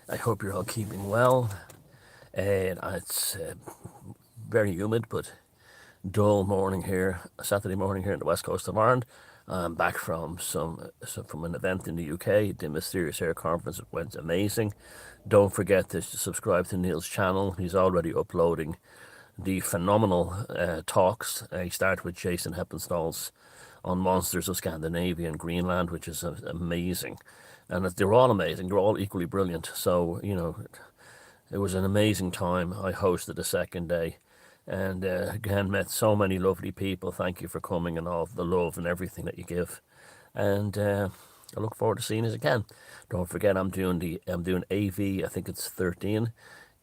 I hope you're all keeping well. And it's very humid, but dull morning here, Saturday morning here in the west coast of Ireland. I'm back from from an event in the UK, the Mysterious Air Conference. It went amazing. Don't forget to subscribe to Neil's channel. He's already uploading the phenomenal talks. He started with Jason Heppenstall's on Monsters of Scandinavia and Greenland, which is amazing. And they're all amazing. They're all equally brilliant. So, it was an amazing time. I hosted the second day and again met so many lovely people. Thank you for coming and all the love and everything that you give. And I look forward to seeing us again. Don't forget, I'm doing AV. I think it's 13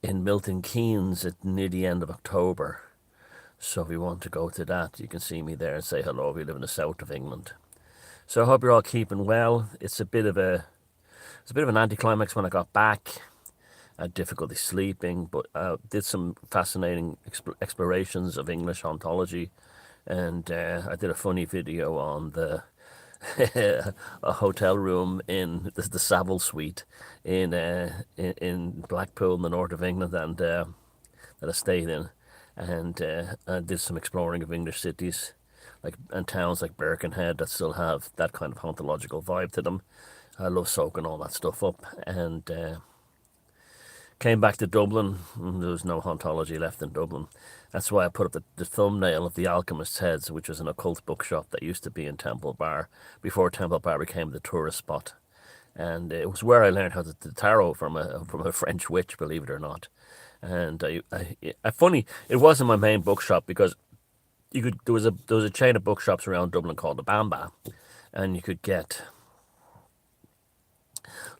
in Milton Keynes at near the end of October. So if you want to go to that, you can see me there and say hello if you live in the south of England. So I hope you're all keeping well. It's a bit of an anticlimax when I got back. I had difficulty sleeping, but I did some fascinating explorations of English ontology, and I did a funny video on a hotel room in the Savile Suite in Blackpool in the north of England, and that I stayed in, and I did some exploring of English cities, and towns like Birkenhead that still have that kind of ontological vibe to them. I love soaking all that stuff up, and came back to Dublin. There was no ontology left in Dublin. That's why I put up the thumbnail of The Alchemist's Heads, which was an occult bookshop that used to be in Temple Bar before Temple Bar became the tourist spot. And it was where I learned how to do tarot from a French witch, believe it or not. And funny, it wasn't my main bookshop because there was a chain of bookshops around Dublin called the Bamba, and you could get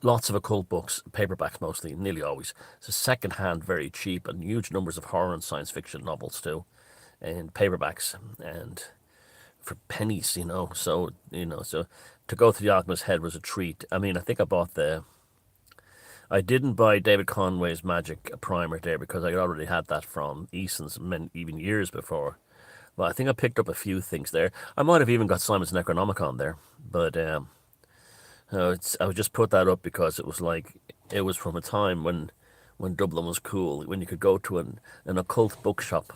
lots of occult books, paperbacks mostly, nearly always. It's second hand, very cheap, and huge numbers of horror and science fiction novels too, and paperbacks, and for pennies, So to go to the Alchemist's Head was a treat. I mean, I think I didn't buy David Conway's Magic primer there because I already had that from Eason's even years before. But I think I picked up a few things there. I might have even got Simon's Necronomicon there, but I would just put that up because it was from a time when Dublin was cool, when you could go to an occult bookshop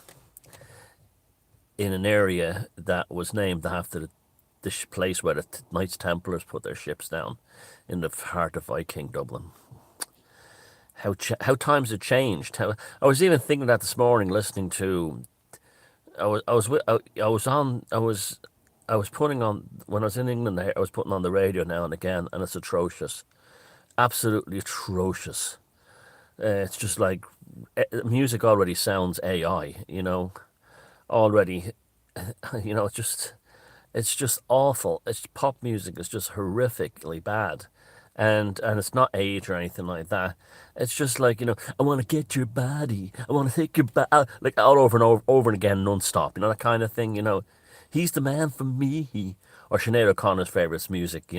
in an area that was named after the place where the Knights Templars put their ships down in the heart of Viking Dublin. How times have changed. I was even thinking that this morning, listening to. I was putting on when I was in England. I was putting on the radio now and again, and it's atrocious, absolutely atrocious. It's just like music already sounds AI, already, it's just awful. It's pop music is just horrifically bad, and it's not age or anything like that. It's just like I want to get your body, I want to take your like all over and over and again non-stop. That kind of thing. He's the man for me. Or Sinead O'Connor's favourite music.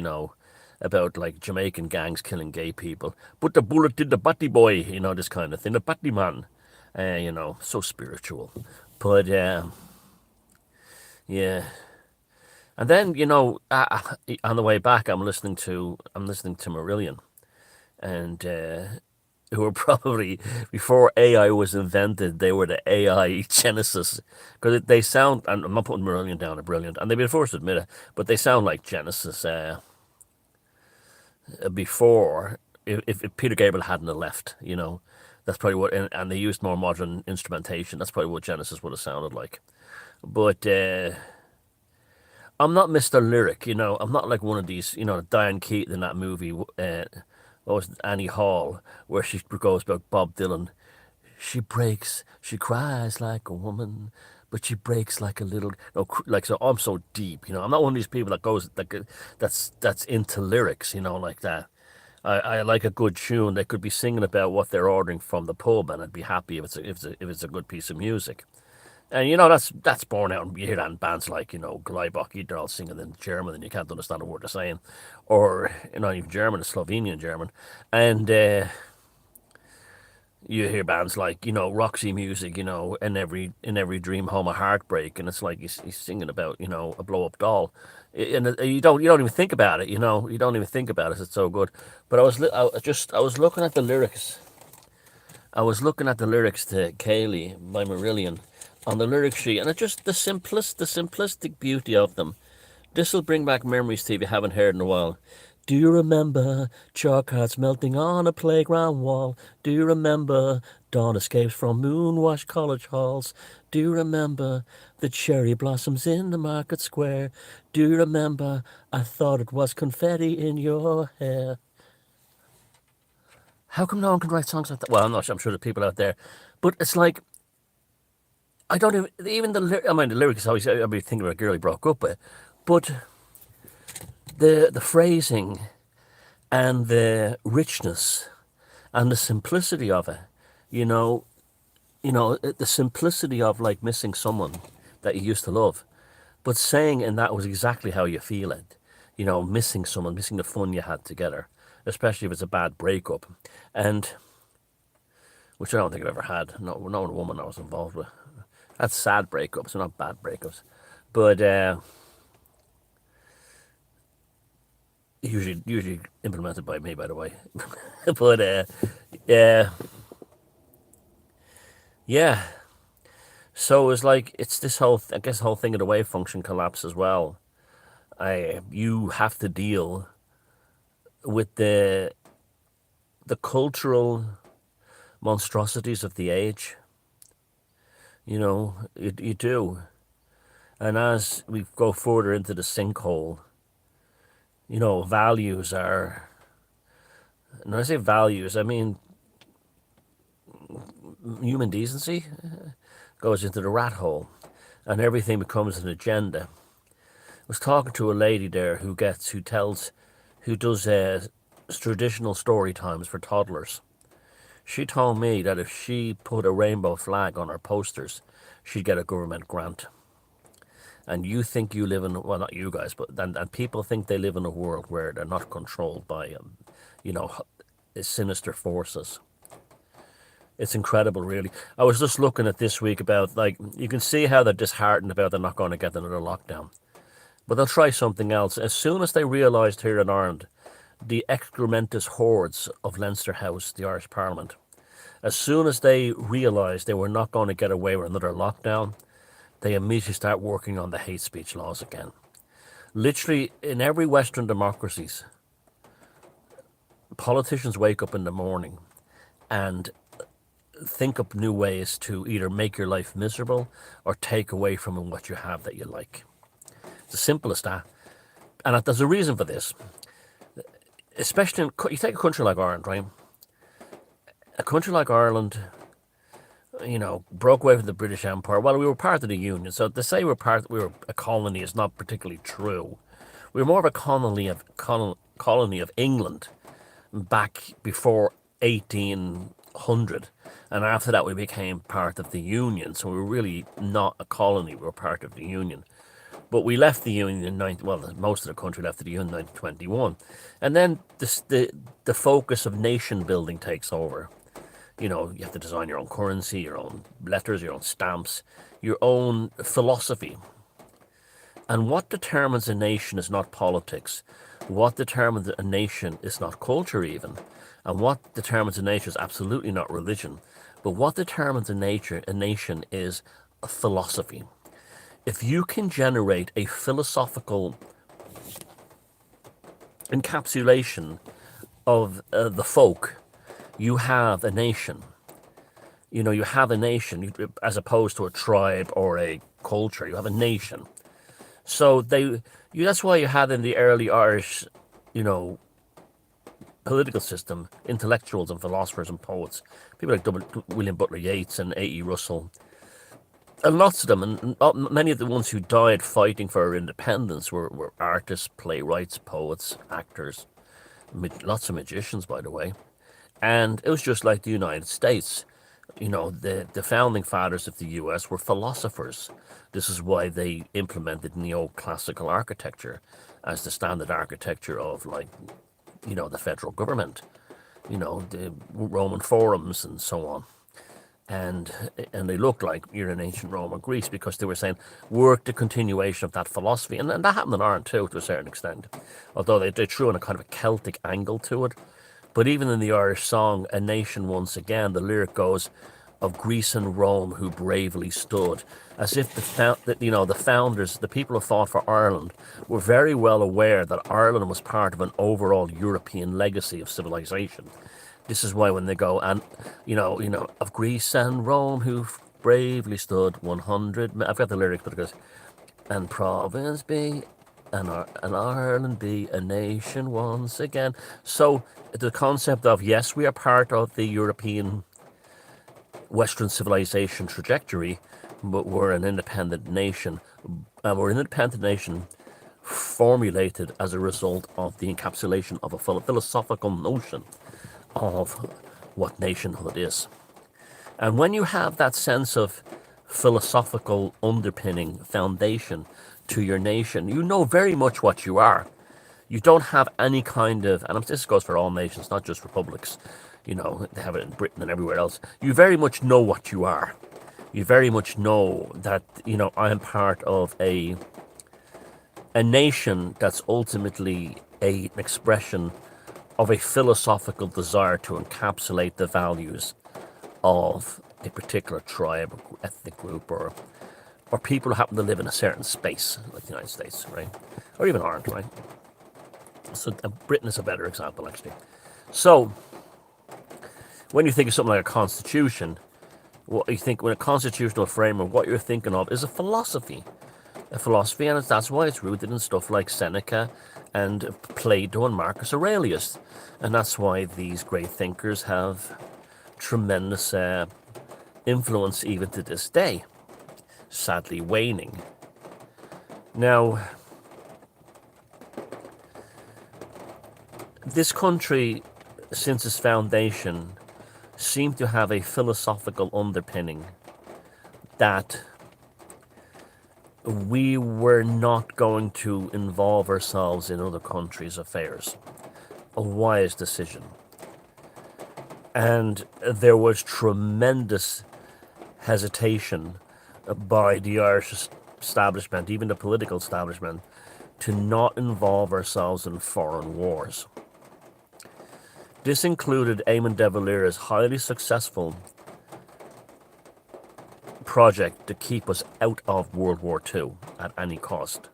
About like Jamaican gangs killing gay people. Put the bullet in the batty boy. This kind of thing. The batty man. So spiritual. But yeah. And then on the way back, I'm listening to Marillion, and who were probably before AI was invented. They were the AI Genesis because they sound. And I'm not putting Marillion down. Are brilliant, and they've been forced to admit it, but they sound like Genesis before. If Peter Gabriel hadn't have left, that's probably what. And they used more modern instrumentation. That's probably what Genesis would have sounded like. But I'm not Mr. Lyric, I'm not like one of these, Diane Keaton in that movie, what was it, Annie Hall, where she goes about Bob Dylan. She cries like a woman, but she breaks like a little, no, like, so I'm so deep, I'm not one of these people that goes, that's into lyrics, like that. I like a good tune. They could be singing about what they're ordering from the pub, and I'd be happy if it's a good piece of music. And that's borne out. You hear that in bands like Gleibach, they're all singing in German, and you can't understand a word they're saying, or not even German, it's Slovenian German, and you hear bands like Roxy Music, in every dream home a heartbreak, and it's like he's singing about a blow up doll. And you don't even think about it. You don't even think about it. It's so good. But I was looking at the lyrics. I was looking at the lyrics to Kaylee by Marillion on the lyric sheet, and it just the simplistic beauty of them. This will bring back memories to you if you haven't heard in a while. Do you remember chalk hearts melting on a playground wall? Do you remember dawn escapes from moon-washed college halls? Do you remember the cherry blossoms in the market square? Do you remember I thought it was confetti in your hair? How come no one can write songs like that? Well, I'm not sure. I'm sure there's people out there, but it's like I don't even I mean, the lyrics always I'll be thinking about a girl he broke up with, but the phrasing and the richness and the simplicity of it, you know, the simplicity of like missing someone that you used to love, but saying in that was exactly how you feel it, missing someone, missing the fun you had together, especially if it's a bad breakup, and which I don't think I've ever had. No, no woman I was involved with. That's sad breakups, they're not bad breakups, but usually implemented by me, by the way. But yeah. So it was like it's this whole, I guess, the whole thing of the wave function collapse as well. You have to deal with the cultural monstrosities of the age. You do. And as we go further into the sinkhole, values are, and when I say values, I mean human decency goes into the rat hole and everything becomes an agenda. I was talking to a lady there who does traditional story times for toddlers. She told me that if she put a rainbow flag on her posters, she'd get a government grant. And you think you live in, well, not you guys, but and people think they live in a world where they're not controlled by, sinister forces. It's incredible, really. I was just looking at this week about, like, you can see how they're disheartened about they're not going to get another lockdown. But they'll try something else. As soon as they realised here in Ireland, the excrementous hordes of Leinster House, the Irish Parliament, as soon as they realised they were not going to get away with another lockdown, they immediately start working on the hate speech laws again. Literally, in every Western democracies, politicians wake up in the morning and think up new ways to either make your life miserable or take away from what you have that you like. It's as simple as that. And there's a reason for this. Especially you take a country like Ireland, right? A country like Ireland, broke away from the British Empire. Well, we were part of the Union, so to say we were a colony is not particularly true. We were more of a colony of England back before 1800, and after that we became part of the Union. So we were really not a colony; we were part of the Union. But we left the Union in most of the country left the Union in 1921, and then the focus of nation building takes over. You have to design your own currency, your own letters, your own stamps, your own philosophy. And what determines a nation is not politics. What determines a nation is not culture even. And what determines a nation is absolutely not religion. But what determines a nation is a philosophy. If you can generate a philosophical encapsulation of the folk, you have a nation. You have a nation as opposed to a tribe or a culture. You have a nation. So that's why you had in the early Irish, political system, intellectuals and philosophers and poets, people like William Butler Yeats and A.E. Russell, and lots of them, and many of the ones who died fighting for our independence were artists, playwrights, poets, actors, lots of magicians, by the way. And it was just like the United States. The founding fathers of the US were philosophers. This is why they implemented neoclassical architecture as the standard architecture of, the federal government, the Roman forums and so on. and they looked like you're in ancient Rome or Greece because they were saying we're the continuation of that philosophy, and that happened in Ireland too to a certain extent, although they threw in a kind of a Celtic angle to it. But even in the Irish song "A Nation Once Again," the lyric goes, "Of Greece and Rome who bravely stood," as if the founders, the people who fought for Ireland, were very well aware that Ireland was part of an overall European legacy of civilization. This is why when they go, and of Greece and Rome who bravely stood 100, I've got the lyrics, but it goes, "And province be, and Ireland be a nation once again." So the concept of, yes, we are part of the European Western civilization trajectory, but we're an independent nation. And we're an independent nation formulated as a result of the encapsulation of a philosophical notion of what nationhood is. And when you have that sense of philosophical underpinning, foundation to your nation, you know very much what you are. You don't have any kind of, and this goes for all nations, not just republics, they have it in Britain and everywhere else. You very much know what you are. You very much know that, I am part of a nation that's ultimately an expression of a philosophical desire to encapsulate the values of a particular tribe or ethnic group or people who happen to live in a certain space, like the United States, right? Or even Ireland, right? So Britain is a better example, actually. So when you think of something like a constitution, what you think when a constitutional framework, what you're thinking of is a philosophy. And that's why it's rooted in stuff like Seneca and Plato and Marcus Aurelius. And that's why these great thinkers have tremendous influence even to this day, sadly waning. Now, this country, since its foundation, seemed to have a philosophical underpinning that we were not going to involve ourselves in other countries' affairs. A wise decision. And there was tremendous hesitation by the Irish establishment, even the political establishment, to not involve ourselves in foreign wars. This included Eamon de Valera's highly successful project to keep us out of World War II at any cost,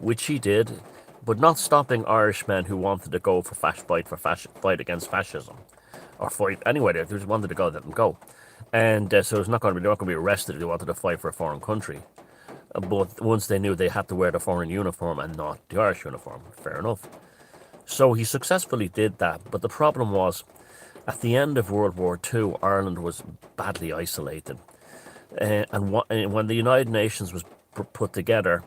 which he did, but not stopping Irishmen who wanted to go for fight against fascism, or fight anyway. They just wanted to go, let them go, and so they're not going to be arrested if they wanted to fight for a foreign country. But once they knew they had to wear the foreign uniform and not the Irish uniform, fair enough. So he successfully did that, but the problem was, at the end of World War II, Ireland was badly isolated. And when the United Nations was put together,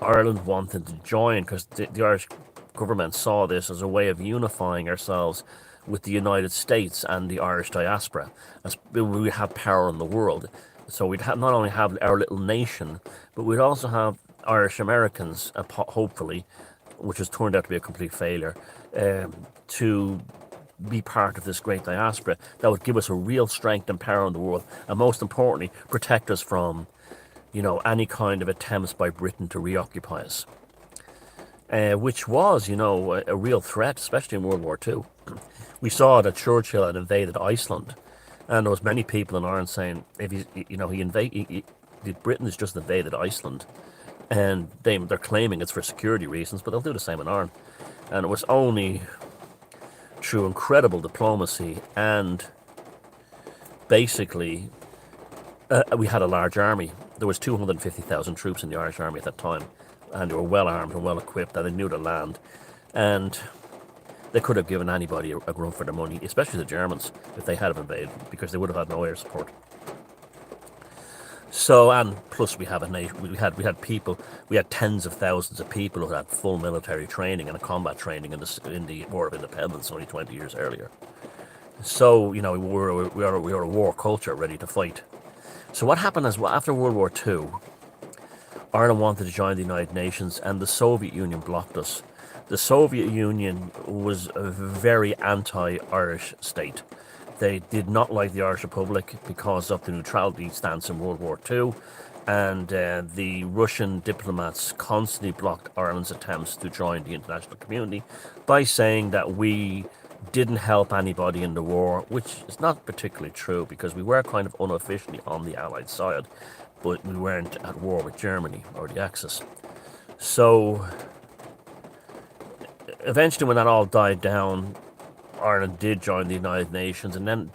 Ireland wanted to join because the Irish government saw this as a way of unifying ourselves with the United States and the Irish diaspora, as we have power in the world. So we'd not only have our little nation, but we'd also have Irish Americans, hopefully, which has turned out to be a complete failure, to be part of this great diaspora that would give us a real strength and power in the world, and most importantly, protect us from, any kind of attempts by Britain to reoccupy us, which was, a real threat, especially in World War II. We saw that Churchill had invaded Iceland, and there was many people in Ireland saying, if Britain has just invaded Iceland, and they're claiming it's for security reasons, but they'll do the same in Ireland. And it was only through incredible diplomacy and basically we had a large army. There was 250,000 troops in the Irish army at that time, and they were well armed and well equipped, and they knew the land, and they could have given anybody a run for their money, especially the Germans, if they had invaded, because they would have had no air support. So, and plus we have we had tens of thousands of people who had full military training and combat training in the War of Independence only 20 years earlier. So, we were a war culture ready to fight. So what happened is, after World War II, Ireland wanted to join the United Nations, and the Soviet Union blocked us. The Soviet Union was a very anti-Irish state. They did not like the Irish Republic because of the neutrality stance in World War II, and the Russian diplomats constantly blocked Ireland's attempts to join the international community by saying that we didn't help anybody in the war, which is not particularly true because we were kind of unofficially on the Allied side, but we weren't at war with Germany or the Axis. So eventually, when that all died down, Ireland did join the United Nations, and then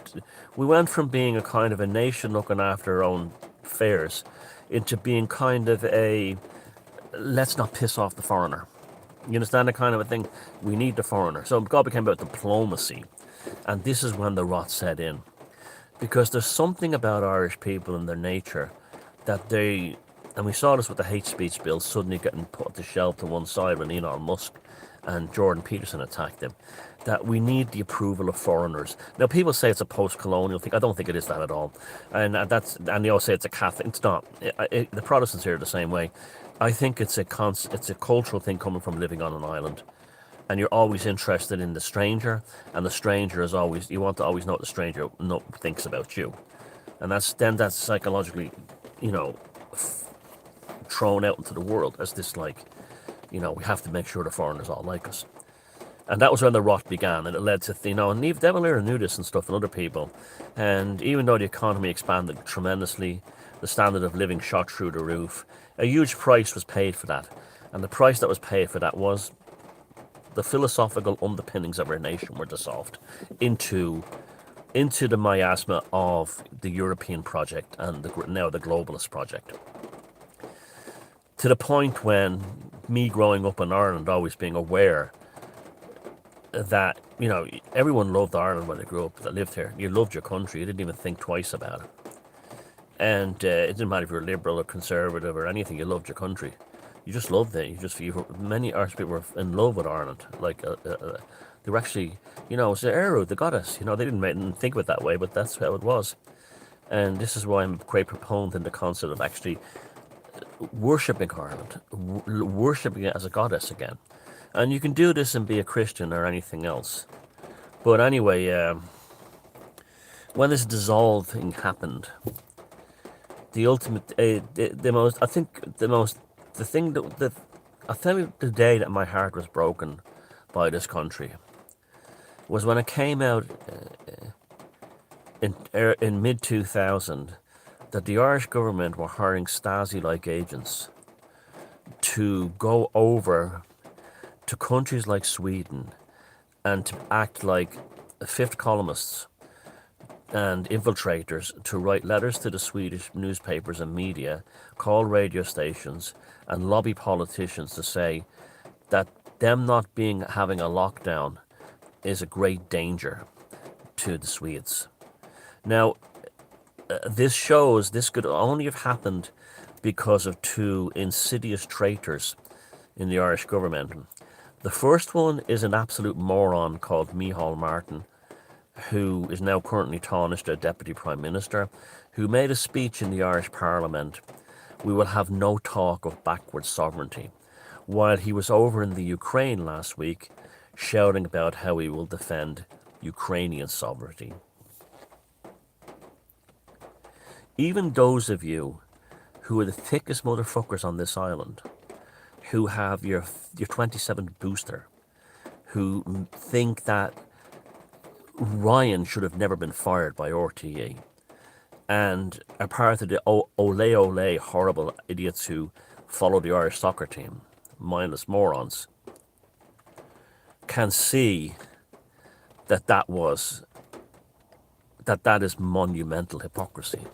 we went from being a kind of a nation looking after our own affairs into being kind of a let's not piss off the foreigner. You understand the kind of a thing? We need the foreigner. So it all became about diplomacy, and this is when the rot set in, because there's something about Irish people and their nature that they, and we saw this with the hate speech bill suddenly getting put to shelf to one side when Elon Musk and Jordan Peterson attacked them, that we need the approval of foreigners. Now, people say it's a post-colonial thing. I don't think it is that at all. And they all say it's a Catholic. It's not. The Protestants here are the same way. I think it's a cultural thing coming from living on an island. And you're always interested in the stranger, and the stranger is always, you want to always know what the stranger thinks about you. And that's psychologically, thrown out into the world as this, like, we have to make sure the foreigners all like us. And that was when the rot began, and it led to, and Niamh De Valera knew this and stuff, and other people. And even though the economy expanded tremendously, the standard of living shot through the roof, a huge price was paid for that. And the price that was paid for that was the philosophical underpinnings of our nation were dissolved into the miasma of the European project and now the globalist project. To the point when me growing up in Ireland always being aware that, everyone loved Ireland when they grew up, that lived here. You loved your country. You didn't even think twice about it. And it didn't matter if you were liberal or conservative or anything. You loved your country. You just loved it. Many Irish people were in love with Ireland. Like, they were actually, it's the Eru, the goddess. They didn't think of it that way, but that's how it was. And this is why I'm a great proponent in the concept of actually worshipping Ireland, worshipping it as a goddess again. And you can do this and be a Christian or anything else. But anyway, when this dissolve thing happened, I'll tell you the day that my heart was broken by this country was when it came out in mid-2000 that the Irish government were hiring Stasi-like agents to go over to countries like Sweden and to act like fifth columnists and infiltrators to write letters to the Swedish newspapers and media, call radio stations, and lobby politicians to say that them not having a lockdown is a great danger to the Swedes. Now, this could only have happened because of two insidious traitors in the Irish government. The first one is an absolute moron called Micheál Martin, who is now currently Taoiseach Deputy Prime Minister, who made a speech in the Irish Parliament, "We will have no talk of backward sovereignty," while he was over in the Ukraine last week shouting about how he will defend Ukrainian sovereignty. Even those of you who are the thickest motherfuckers on this island, who have your 27 booster, who think that Ryan should have never been fired by RTE, and are part of the ole horrible idiots who follow the Irish soccer team, mindless morons, can see that is monumental hypocrisy.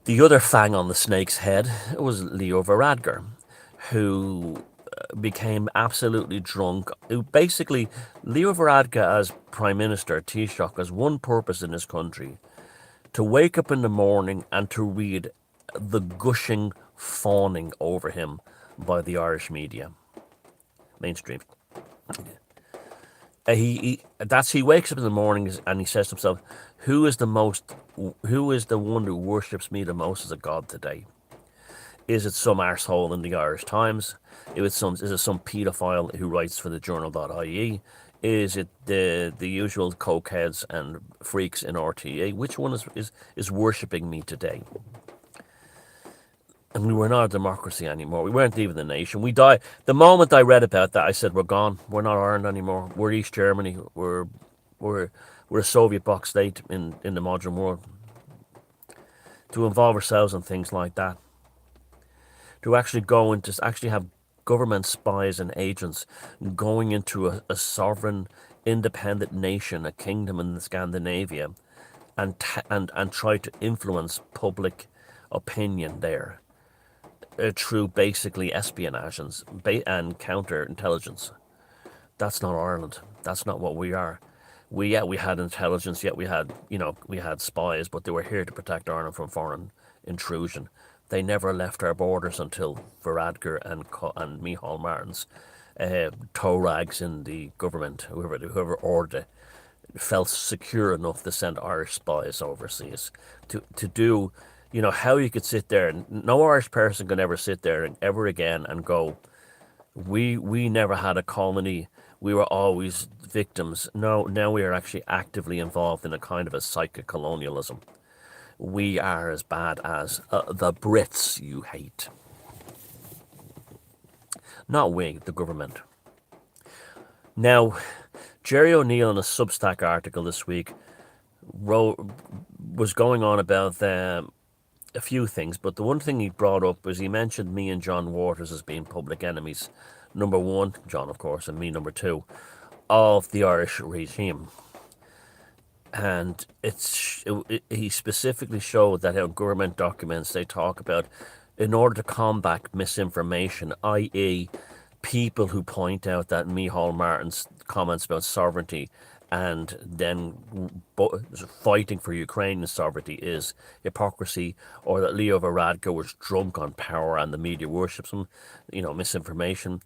The other fang on the snake's head was Leo Varadkar, who became absolutely drunk. Basically, Leo Varadkar as Prime Minister, Taoiseach, has one purpose in this country: to wake up in the morning and to read the gushing fawning over him by the Irish media, mainstream. He wakes up in the morning and he says to himself, who is the one who worships me the most as a god today? Is it some arsehole in the Irish Times? Is it some paedophile who writes for the journal.ie? Is it the usual cokeheads and freaks in RTA? Which one is worshipping me today? And we were not a democracy anymore. We weren't even the nation. We died. The moment I read about that, I said, we're gone. We're not Ireland anymore. We're East Germany. We're, we're a Soviet bloc state in the modern world. To involve ourselves in things like that. To actually go into, actually have government spies and agents going into a sovereign, independent nation, a kingdom in Scandinavia, and try to influence public opinion there through basically espionage and counterintelligence. That's not Ireland. That's not what we are. We had intelligence, yet we had spies, but they were here to protect Ireland from foreign intrusion. They never left our borders until Varadkar and Micheál Martin's toe rags in the government, whoever ordered it, felt secure enough to send Irish spies overseas to do, how you could sit there, and no Irish person can ever sit there and ever again and go, we never had a colony. We were always victims. No, now we are actually actively involved in a kind of a psychic colonialism. We are as bad as the Brits you hate. Not we, the government. Now, Jerry O'Neill in a Substack article this week was going on about a few things, but the one thing he brought up was he mentioned me and John Waters as being public enemies. Number one, John, of course, and me, number two, of the Irish regime. And he specifically showed that in government documents they talk about, in order to combat misinformation, i.e., people who point out that Micheál Martin's comments about sovereignty and then fighting for Ukrainian sovereignty is hypocrisy, or that Leo Varadkar was drunk on power and the media worships him, misinformation,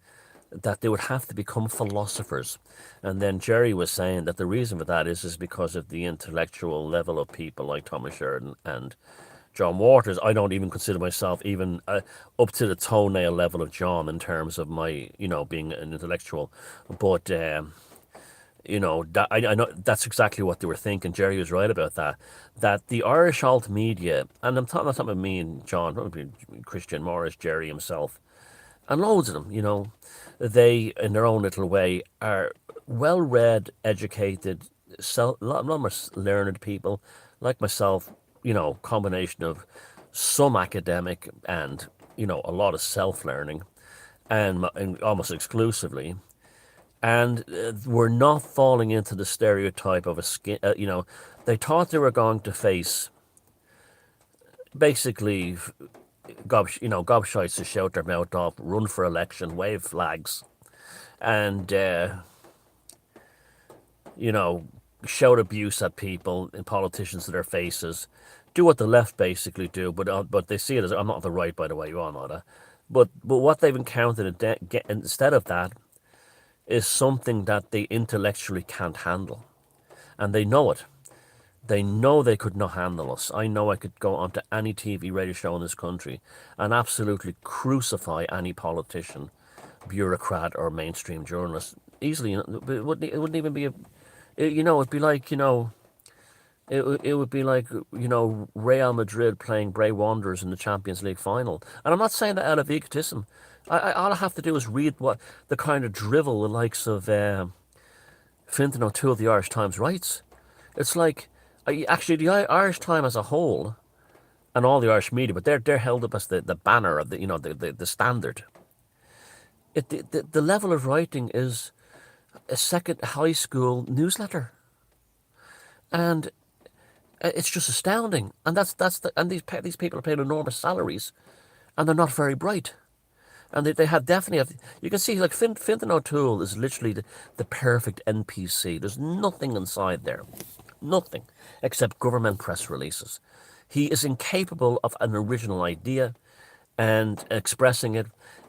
that they would have to become philosophers. And then Jerry was saying that the reason for that is because of the intellectual level of people like Thomas Sheridan and John Waters. I don't even consider myself even up to the toenail level of John in terms of my, being an intellectual. But, I know that's exactly what they were thinking. Jerry was right about that. That the Irish alt media, and I'm not talking about me and John, probably Christian Morris, Jerry himself, and loads of them, they, in their own little way, are well-read, educated, a lot more learned people, like myself, combination of some academic and, a lot of self-learning, and almost exclusively. And we're not falling into the stereotype of a skin, they thought they were going to face basically gobshites to shout their mouth off, run for election, wave flags, and shout abuse at people and politicians to their faces, do what the left basically do, but they see it as, I'm not the right, by the way, you all know that. But what they've encountered instead of that is something that they intellectually can't handle, and they know it. They know they could not handle us. I know I could go onto any TV radio show in this country and absolutely crucify any politician, bureaucrat, or mainstream journalist easily. It wouldn't even be it'd be like, it would be like, Real Madrid playing Bray Wanderers in the Champions League final. And I'm not saying that out of egotism. All I have to do is read what the kind of drivel the likes of Fintan O'Toole of the Irish Times writes. It's like, actually, the Irish Times as a whole, and all the Irish media, but they're held up as the banner of the standard. The level of writing is a second high school newsletter, and it's just astounding. And and these people are paying enormous salaries, and they're not very bright. And they have definitely have, you can see, like, Fintan O'Toole is literally the perfect NPC. There's nothing inside there. Nothing. Except government press releases. He is incapable of an original idea and expressing it.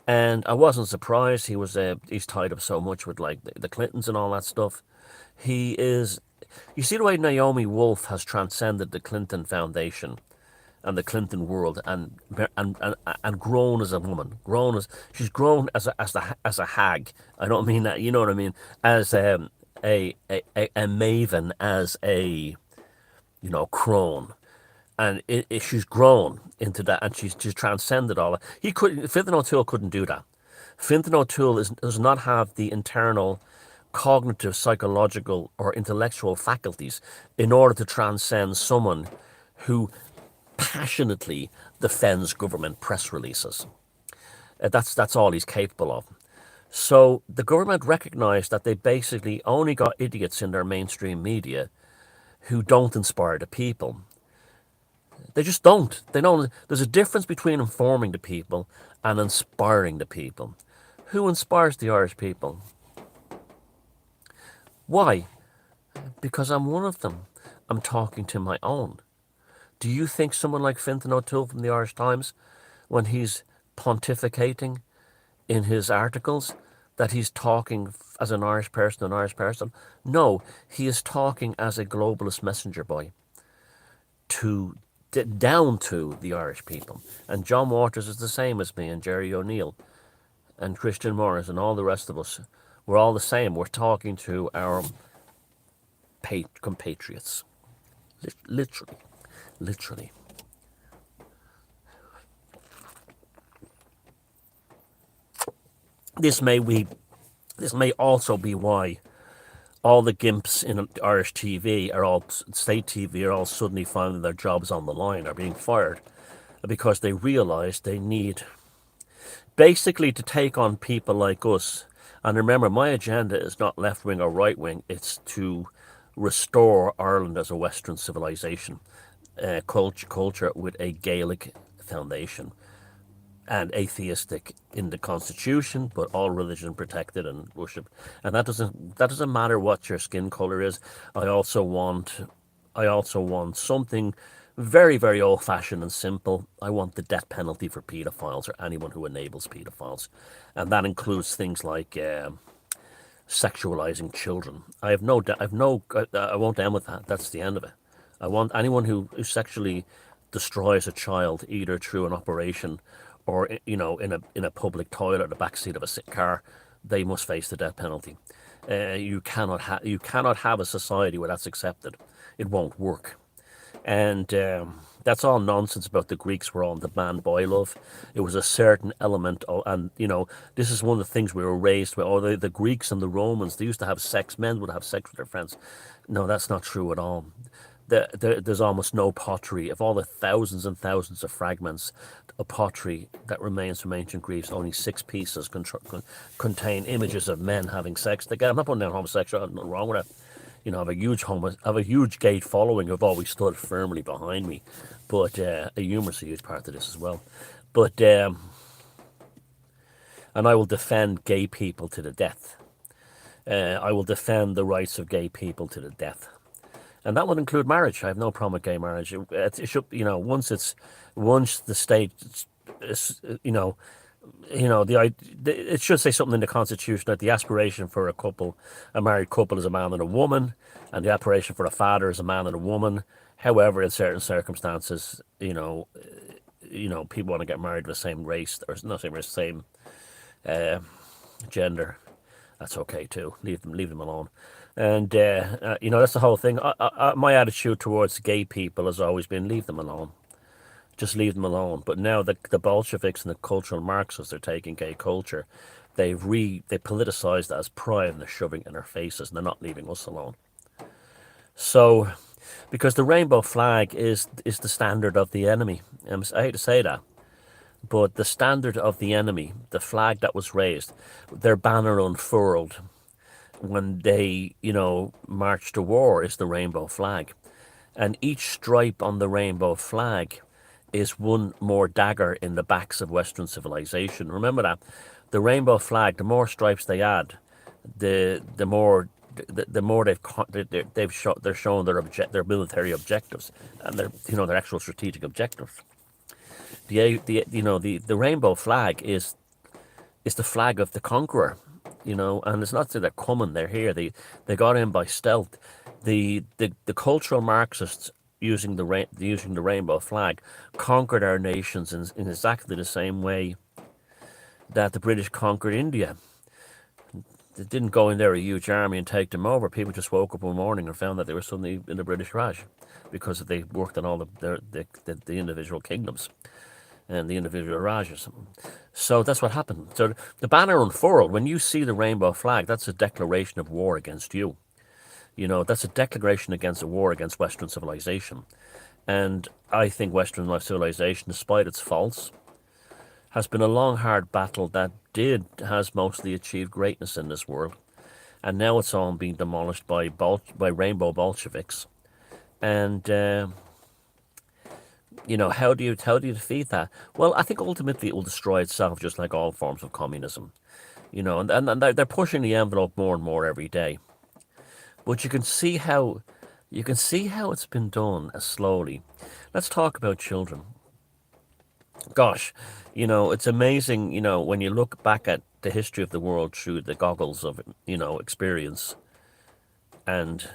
And I wasn't surprised. He's tied up so much with, like, the Clintons and all that stuff. He is, you see the way Naomi Wolf has transcended the Clinton Foundation and the Clinton world, and grown as a woman, she's grown as a hag. I don't mean that, you know what I mean, as a maven as a crone, and she's grown into that, and she's transcended all that. Fintan O'Toole couldn't do that. Fintan O'Toole does not have the internal cognitive, psychological, or intellectual faculties in order to transcend someone who passionately defends government press releases. That's all he's capable of. So the government recognised that they basically only got idiots in their mainstream media who don't inspire the people. They just don't. They don't. There's a difference between informing the people and inspiring the people. Who inspires the Irish people? Why? Because I'm one of them. I'm talking to my own. Do you think someone like Fintan O'Toole from the Irish Times, when he's pontificating in his articles, that he's talking as an Irish person, an Irish person? No, he is talking as a globalist messenger boy to down to the Irish people. And John Waters is the same as me, and Jerry O'Neill and Christian Morris and all the rest of us. We're all the same. We're talking to our compatriots. Literally. Literally. This may also be why all the gimps in Irish TV are all state TV are all suddenly finding their jobs on the line, are being fired, because they realise they need basically to take on people like us. And remember, my agenda is not left wing or right wing; it's to restore Ireland as a Western civilization, culture with a Gaelic foundation, and atheistic in the constitution, but all religion protected and worship. And that doesn't matter what your skin color is. I also want something very, very old fashioned and simple. I want the death penalty for pedophiles or anyone who enables pedophiles, and that includes things like sexualizing children. I won't end with that. That's the end of it. I want anyone who sexually destroys a child, either through an operation or in a public toilet or the back seat of a sick car, they must face the death penalty. You cannot have a society where that's accepted. It won't work. And that's all nonsense about the Greeks were on the man boy love. It was a certain element of, and this is one of the things we were raised with. Oh, the Greeks and the Romans, they used to have sex. Men would have sex with their friends. No, that's not true at all. There's almost no pottery. Of all the thousands and thousands of fragments of pottery that remains from ancient Greece, only 6 pieces contain images of men having sex. Again, I'm not putting down homosexual. Nothing wrong with it. I have a huge gay following who've always stood firmly behind me, but humour's a huge part of this as well. But and I will defend gay people to the death. I will defend the rights of gay people to the death, and that would include marriage. I have no problem with gay marriage. It should, once the state, it should say something in the Constitution that the aspiration for a married couple, is a man and a woman, and the aspiration for a father is a man and a woman. However, in certain circumstances, people want to get married of the same race, or not same race, same gender. That's okay too. Leave them alone. And that's the whole thing. My attitude towards gay people has always been leave them alone. Just leave them alone. But now the Bolsheviks and the cultural Marxists are taking gay culture. They politicized it as pride, and they're shoving it in our faces, and they're not leaving us alone. So, because the rainbow flag is the standard of the enemy. I hate to say that, but the standard of the enemy, the flag that was raised, their banner unfurled when they, marched to war, is the rainbow flag. And each stripe on the rainbow flag is one more dagger in the backs of Western civilization. Remember that. The rainbow flag, the more stripes they add, the more they're showing their military objectives and their actual strategic objectives. The rainbow flag is the flag of the conqueror, and it's not that they're coming, they're here. They got in by stealth. The cultural Marxists, using the rainbow flag, conquered our nations in exactly the same way that the British conquered India. They didn't go in there a huge army and take them over. People just woke up one morning and found that they were suddenly in the British Raj because they worked on all the individual kingdoms and the individual Rajas. So that's what happened. So the banner unfurled, when you see the rainbow flag, that's a declaration of war against you. You know, that's a declaration against a war against Western civilization. And I think Western civilization, despite its faults, has been a long, hard battle that has mostly achieved greatness in this world. And now it's all being demolished by rainbow Bolsheviks. And you know, how do you defeat that? Well, I think ultimately it will destroy itself, just like all forms of communism. You know, and they're pushing the envelope more and more every day. But you can see how it's been done slowly. Let's talk about children. Gosh, you know, it's amazing, you know, when you look back at the history of the world through the goggles of, you know, experience and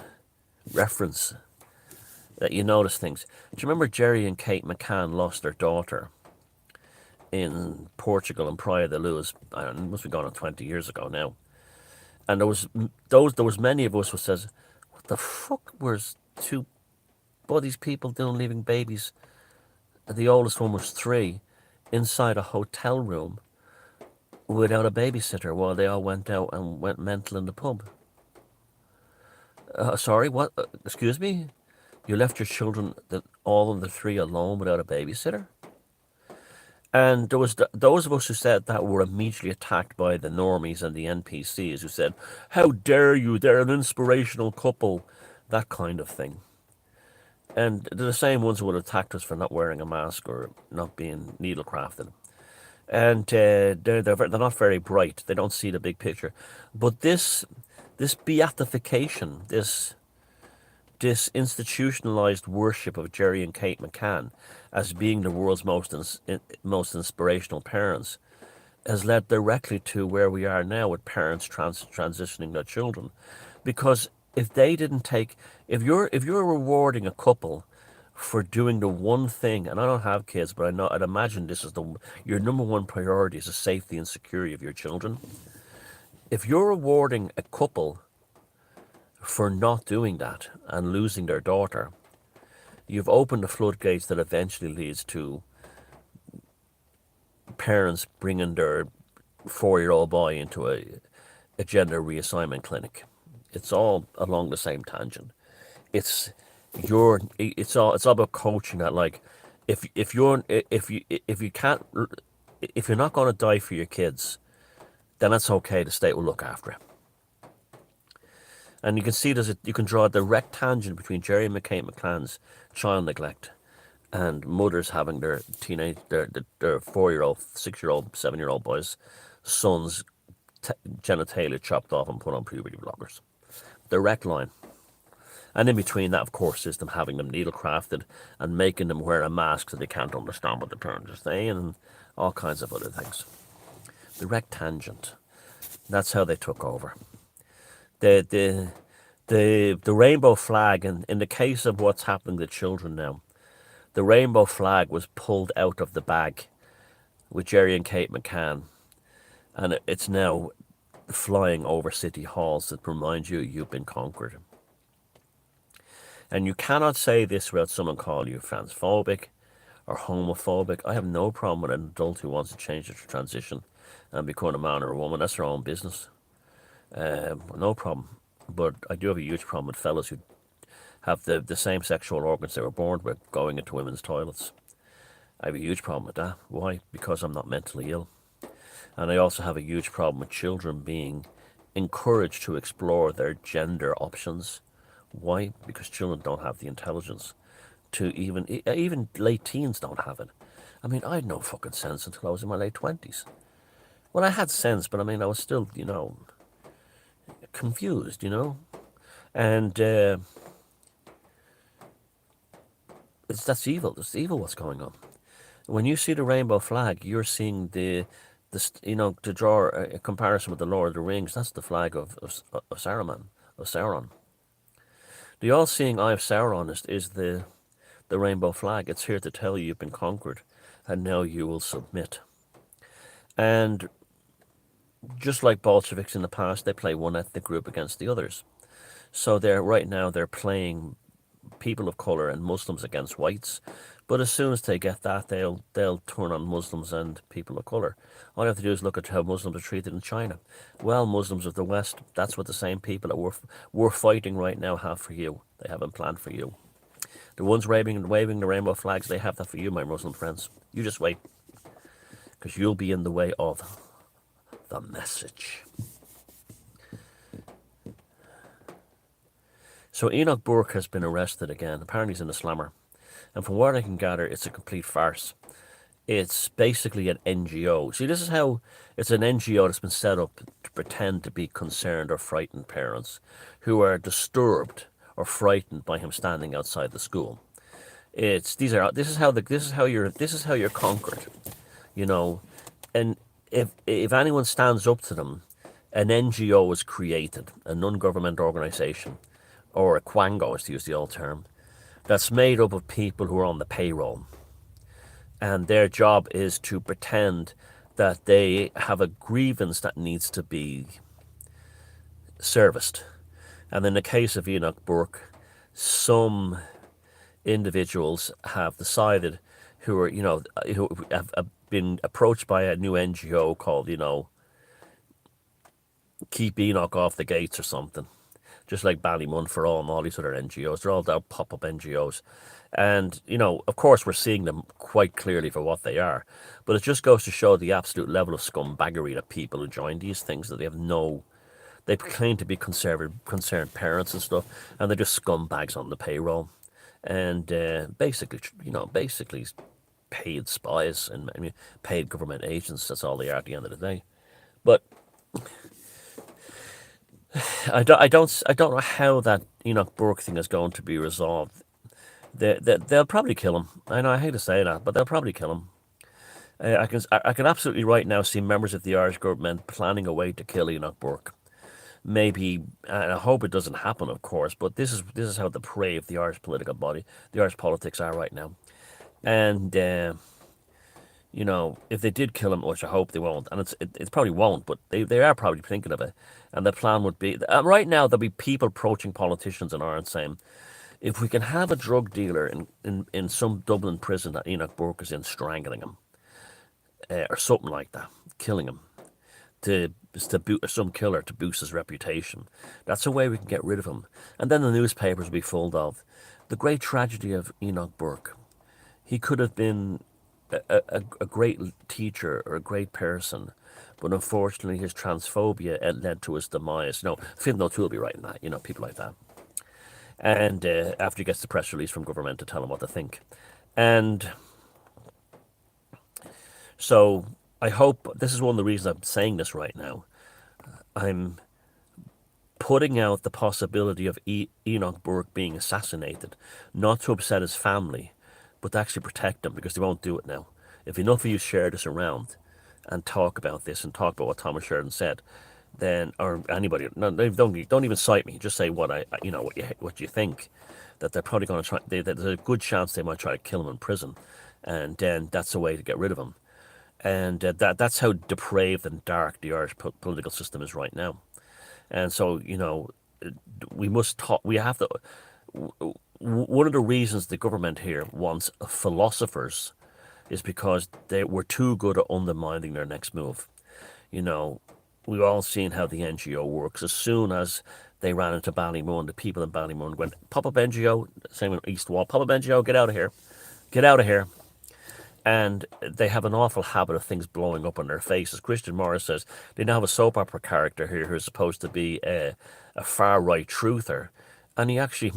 reference, that you notice things. Do you remember Jerry and Kate McCann lost their daughter in Portugal in Praia da Luz? I don't know, it must be gone on 20 years ago now. And there was many of us who says, what the fuck was these people doing leaving babies? The oldest one was 3 inside a hotel room without a babysitter while they all went out and went mental in the pub. Sorry, what? Excuse me? You left your children, all of the 3, alone without a babysitter? And there was those of us who said that were immediately attacked by the normies and the NPCs who said, how dare you, they're an inspirational couple, that kind of thing. And they're the same ones who would have attacked us for not wearing a mask or not being needle crafted. And they're not very bright. They don't see the big picture. But this beatification, this institutionalized worship of Jerry and Kate McCann as being the world's most inspirational parents has led directly to where we are now with parents transitioning their children. Because if you're rewarding a couple for doing the one thing, and I don't have kids, but I'd imagine this is your number one priority is the safety and security of your children. If you're rewarding a couple for not doing that and losing their daughter, you've opened the floodgates that eventually leads to parents bringing their 4-year-old boy into a gender reassignment clinic. It's all along the same tangent. It's all about coaching that, like, if you're not going to die for your kids, then that's okay. The state will look after it. And you can see you can draw a direct tangent between Jerry and Kate McCann's child neglect and mothers having their 4-year-old, 6-year-old, 7-year-old boys' sons' genitalia chopped off and put on puberty blockers. Direct line. And in between that, of course, is them having them needle crafted and making them wear a mask so they can't understand what the parents are saying, and all kinds of other things. Direct tangent. That's how they took over. The rainbow flag, and in the case of what's happening to children now, the rainbow flag was pulled out of the bag with Jerry and Kate McCann, and it's now flying over city halls that remind you you've been conquered. And you cannot say this without someone calling you transphobic or homophobic. I have no problem with an adult who wants to change their transition and become a man or a woman. That's their own business. No problem. But I do have a huge problem with fellas who have the same sexual organs they were born with going into women's toilets. I have a huge problem with that. Why? Because I'm not mentally ill. And I also have a huge problem with children being encouraged to explore their gender options. Why? Because children don't have the intelligence to even late teens don't have it. I mean, I had no fucking sense until I was in my late 20s. Well, I had sense, but I mean, I was still, confused, and that's evil. That's evil. What's going on? When you see the rainbow flag, you're seeing to draw a comparison with the Lord of the Rings. That's the flag of Saruman, of Sauron. The all-seeing eye of Sauron is the rainbow flag. It's here to tell you you've been conquered, and now you will submit. And just like Bolsheviks in the past, they play one ethnic group against the others. So right now they're playing people of color and Muslims against whites. But as soon as they get that, they'll turn on Muslims and people of color. All you have to do is look at how Muslims are treated in China. Well, Muslims of the West, that's what the same people that we're fighting right now have for you. They haven't planned for you. The ones waving the rainbow flags, they have that for you, my Muslim friends. You just wait, because you'll be in the way of the message. So Enoch Burke has been arrested again. Apparently he's in a slammer. And from what I can gather, it's a complete farce. It's basically an NGO. See, this is how it's an NGO that's been set up to pretend to be concerned or frightened parents who are disturbed or frightened by him standing outside the school. This is how you're conquered, you know. And if anyone stands up to them, an NGO is created, a non-government organization, or a quango, is to use the old term, that's made up of people who are on the payroll. And their job is to pretend that they have a grievance that needs to be serviced. And in the case of Enoch Burke, some individuals have decided who have been approached by a new NGO called, Keep Enoch Off the Gates or something. Just like Ballymun for All and all these other NGOs. They're all pop-up NGOs. And, of course we're seeing them quite clearly for what they are. But it just goes to show the absolute level of scumbaggery that people who join these things, that they claim to be concerned parents and stuff, and they're just scumbags on the payroll. And basically paid spies and paid government agents. That's all they are at the end of the day. But I don't know how that Enoch Burke thing is going to be resolved. They'll probably kill him. I know I hate to say that, but they'll probably kill him. I can absolutely right now see members of the Irish government planning a way to kill Enoch Burke. Maybe, and I hope it doesn't happen, of course. But this is how depraved the Irish political body, the Irish politics are right now. And if they did kill him, which I hope they won't, and it probably won't, but they are probably thinking of it. And the plan would be right now there'll be people approaching politicians in Ireland saying, if we can have a drug dealer in some Dublin prison that Enoch Burke is in, strangling him, or something like that, killing him, or some killer to boost his reputation. That's a way we can get rid of him. And then the newspapers will be full of the great tragedy of Enoch Burke. He could have been a great teacher or a great person, but unfortunately his transphobia led to his demise. Finn O'Toole will be writing that, people like that. And after he gets the press release from government to tell him what to think. And so I hope, this is one of the reasons I'm saying this right now, I'm putting out the possibility of Enoch Burke being assassinated, not to upset his family, but to actually protect them, because they won't do it now. If enough of you share this around and talk about this and talk about what Thomas Sheridan said, then, or anybody, no, don't even cite me, just say what what you think, that they're probably going to try, there's a good chance they might try to kill him in prison, and then that's a way to get rid of him. And that's how depraved and dark the Irish political system is right now. And so, we must talk, we have to, one of the reasons the government here wants philosophers is because they were too good at undermining their next move. We've all seen how the NGO works. As soon as they ran into Ballymun, the people in Ballymun went, pop-up NGO, same in East Wall, pop-up NGO, get out of here. Get out of here. And they have an awful habit of things blowing up on their faces. Christian Morris says they now have a soap opera character here who's supposed to be a far-right truther. And he actually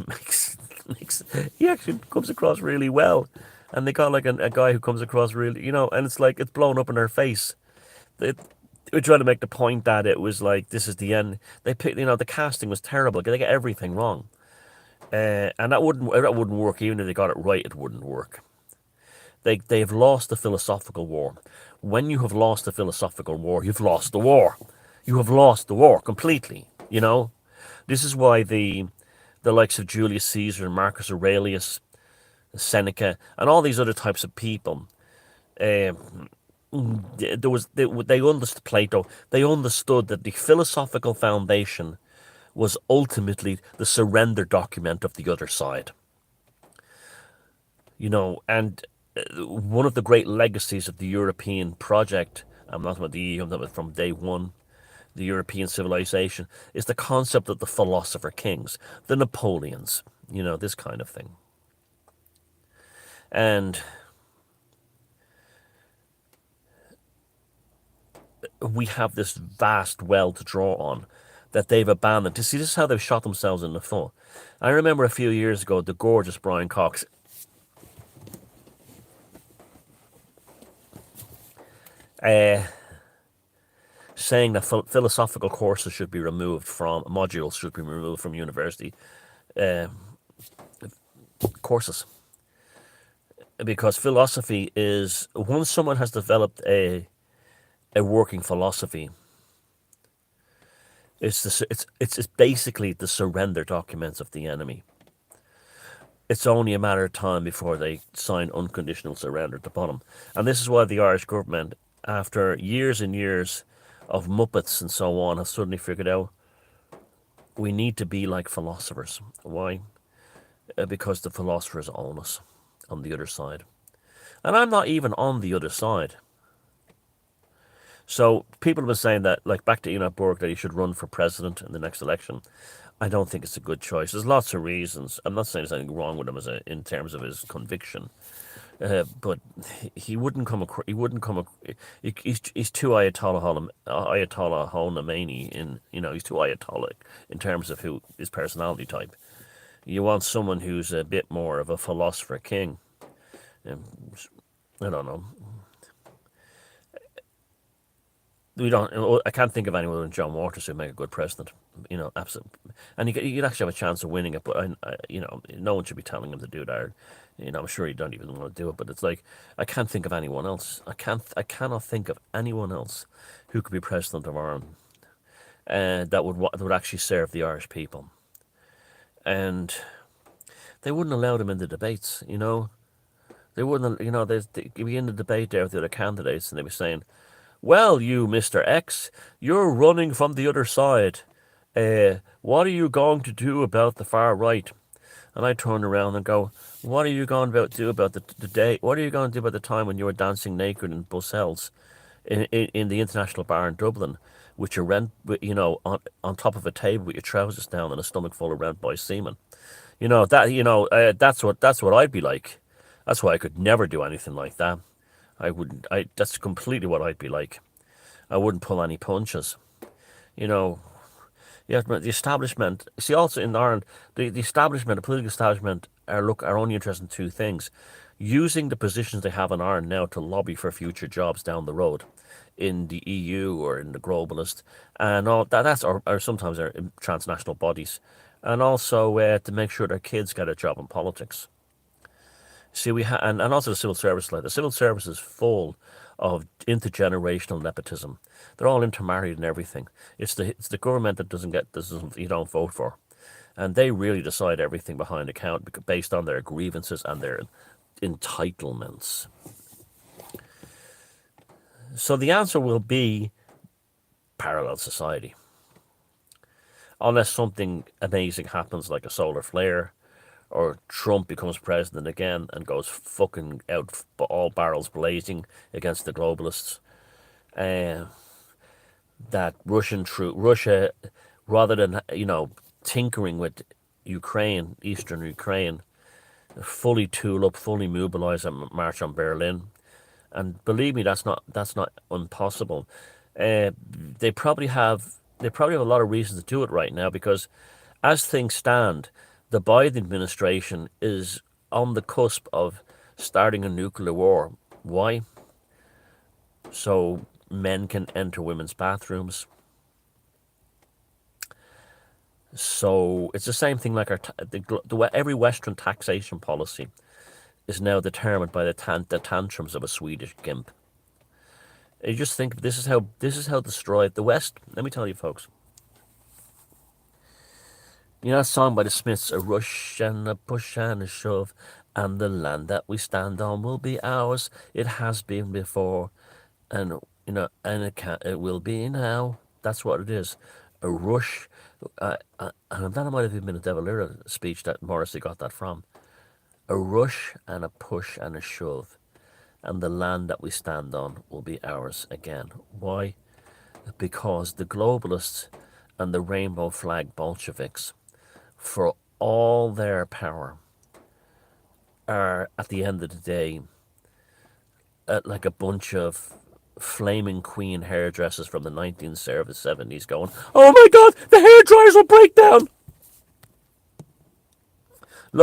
he actually comes across really well. And they got like a guy who comes across really, and it's like it's blown up in their face. They trying to make the point that it was like, this is the end. They picked, the casting was terrible. They get everything wrong. And that wouldn't work. Even if they got it right, it wouldn't work. They've lost the philosophical war. When you have lost the philosophical war, you've lost the war. You have lost the war completely. This is why the likes of Julius Caesar, Marcus Aurelius, Seneca, and all these other types of people there was they understood Plato. They understood that the philosophical foundation was ultimately the surrender document of the other side. And one of the great legacies of the European project, I'm not about the EU, I'm talking about from day one, the European civilization, is the concept of the philosopher kings, the Napoleons, this kind of thing. And we have this vast well to draw on that they've abandoned. To see, this is how they've shot themselves in the foot. I remember a few years ago, the gorgeous Brian Cox uh, saying that philosophical courses should be removed from modules, should be removed from university uh, courses, because philosophy is, once someone has developed a working philosophy, it's basically the surrender documents of the enemy. It's only a matter of time before they sign unconditional surrender to bottom. And this is why the Irish government, after years and years of muppets and so on, has suddenly figured out we need to be like philosophers. Why? Because the philosophers own us on the other side. And I'm not even on the other side. So people have been saying that, like back to Enoch Burke, that he should run for president in the next election. I don't think it's a good choice. There's lots of reasons. I'm not saying there's anything wrong with him in terms of his conviction, but he wouldn't come. He wouldn't come. He's too Ayatollah Khomeini in he's too Ayatollah in terms of his personality type. You want someone who's a bit more of a philosopher king. Um, I don't know. We don't. I can't think of anyone than John Waters who'd make a good president. Absolutely, and you'd actually have a chance of winning it. But no one should be telling him to do that. I'm sure he don't even want to do it. But it's like I can't think of anyone else. I cannot think of anyone else who could be president of Ireland, and that would actually serve the Irish people. And they wouldn't allow them in the debates. They wouldn't. They'd be in the debate there with the other candidates, and they'd be saying, well, you, Mr. X, you're running from the other side. What are you going to do about the far right? And I turn around and go, what are you going to do about the day? What are you going to do about the time when you were dancing naked in Brussels, in the International Bar in Dublin, with your rent, on top of a table with your trousers down and a stomach full of rent boy semen? That's what I'd be like. That's why I could never do anything like that. I wouldn't. That's completely what I'd be like. I wouldn't pull any punches. You know. Yeah, but the establishment. See, also in Ireland, the establishment, the political establishment, are only interested in two things: using the positions they have in Ireland now to lobby for future jobs down the road, in the EU or in the globalist, and all that. Or sometimes they're in transnational bodies, and also to make sure their kids get a job in politics. See, and also the civil service. Like the civil service is full of intergenerational nepotism. They're all intermarried and everything. It's the government that doesn't you don't vote for, and they really decide everything behind account based on their grievances and their entitlements. So the answer will be parallel society, unless something amazing happens like a solar flare, or Trump becomes president again and goes fucking out all barrels blazing against the globalists. Uh, that Russia, rather than tinkering with Ukraine, eastern Ukraine, fully tool up, fully mobilize and march on Berlin. And believe me, that's not impossible. They probably have a lot of reasons to do it right now because, as things stand, the Biden administration is on the cusp of starting a nuclear war. Why? So men can enter women's bathrooms. So it's the same thing like every Western taxation policy is now determined by the tantrums of a Swedish gimp. You just think this is how destroyed the West. Let me tell you, folks. You know that song by the Smiths, a rush and a push and a shove, and the land that we stand on will be ours. It has been before, and and it will be now. That's what it is, a rush. And that might have even been a De Valera speech that Morrissey got that from. A rush and a push and a shove, and the land that we stand on will be ours again. Why? Because the globalists and the rainbow flag Bolsheviks, for all their power, are at the end of the day like a bunch of flaming queen hairdressers from the 1970s going, "Oh my God, the hairdryers will break down."